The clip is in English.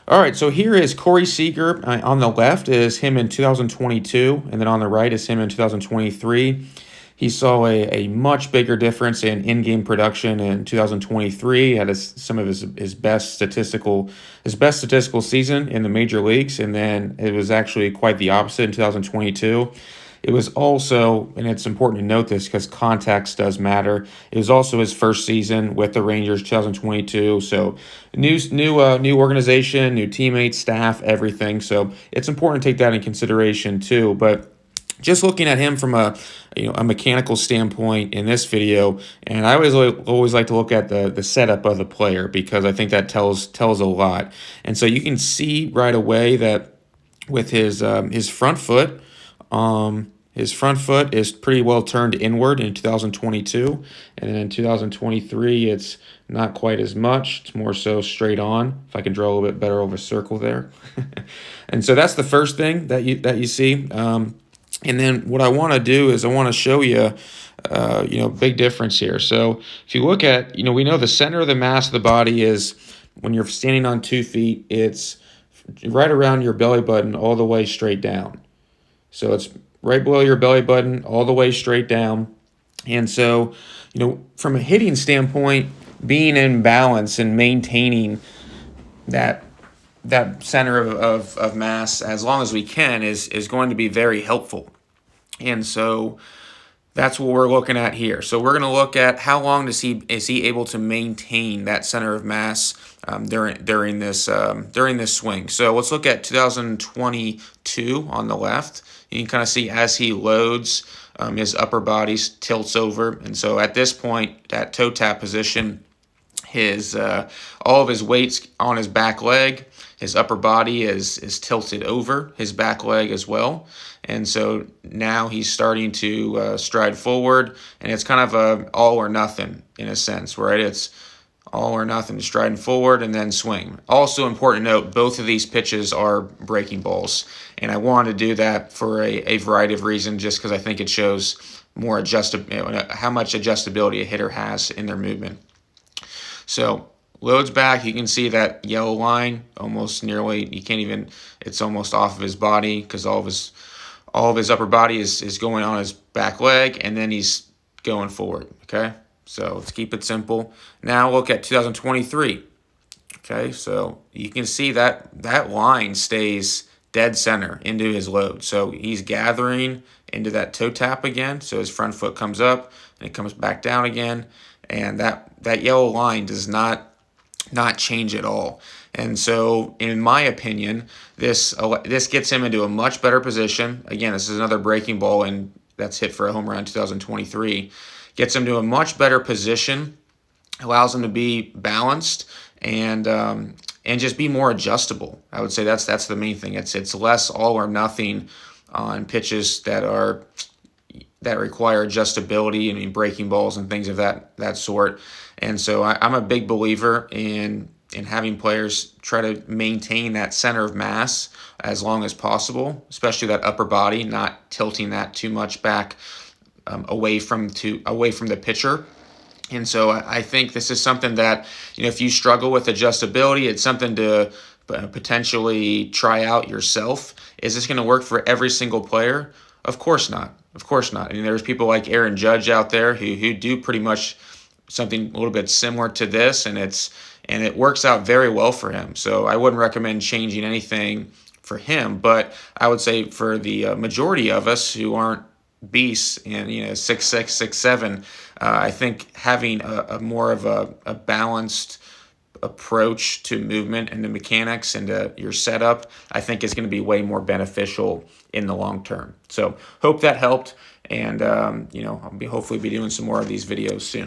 All right, so here is Corey Seager. On the left is him in 2022, and then on the right is him in 2023. He saw a much bigger difference in in-game production in 2023. Had some of his best statistical season in the major leagues, and then it was actually quite the opposite in 2022. It was also, and it's important to note this because context does matter. It was also his first season with the Rangers, 2022. So new organization, new teammates, staff, everything. So it's important to take that in consideration too. But just looking at him from a mechanical standpoint in this video, and I always like to look at the setup of the player because I think that tells a lot. And so you can see right away that with his front foot. His front foot is pretty well turned inward in 2022, and then in 2023, it's not quite as much. It's more so straight on. If I can draw a little bit better of a circle there, and so that's the first thing that you see. And then what I want to do is I want to show you, big difference here. So if you look at, we know the center of the mass of the body is when you're standing on 2 feet, it's right around your belly button all the way straight down. So it's right below your belly button, all the way straight down. And so, from a hitting standpoint, being in balance and maintaining that center of mass as long as we can is going to be very helpful. And so that's what we're looking at here. So we're going to look at how long is he able to maintain that center of mass during this swing. So let's look at 2022 on the left. You can kind of see as he loads, his upper body tilts over, and so at this point, that toe tap position, all of his weight's on his back leg. His upper body is tilted over his back leg as well. And so now he's starting to stride forward, and it's kind of a all or nothing in a sense, right? It's all or nothing, striding forward and then swing. Also important to note, both of these pitches are breaking balls, and I wanted to do that for a variety of reasons, just because I think it shows more how much adjustability a hitter has in their movement. So loads back, you can see that yellow line almost nearly, it's almost off of his body because all of his upper body is going on his back leg, and then he's going forward, okay? So let's keep it simple. Now look at 2023, okay? So you can see that line stays dead center into his load. So he's gathering into that toe tap again, so his front foot comes up, and it comes back down again, and that yellow line does not change at all. And so, in my opinion, this gets him into a much better position. Again, this is another breaking ball, and that's hit for a home run in 2023. Gets him to a much better position, allows him to be balanced and just be more adjustable. I would say that's the main thing. It's less all or nothing on pitches that require adjustability. I mean, breaking balls and things of that sort. And so I'm a big believer in having players try to maintain that center of mass as long as possible, especially that upper body, not tilting that too much back away from the pitcher. And so I think this is something that, if you struggle with adjustability, it's something to potentially try out yourself. Is this going to work for every single player? Of course not. Of course not. I mean, there's people like Aaron Judge out there who do pretty much something a little bit similar to this, and it works out very well for him. So I wouldn't recommend changing anything for him, but I would say for the majority of us who aren't beasts and 6'6", 6'7", I think having a more of a balanced approach to movement and the mechanics and your setup, I think is going to be way more beneficial in the long term. So hope that helped, and I'll hopefully be doing some more of these videos soon.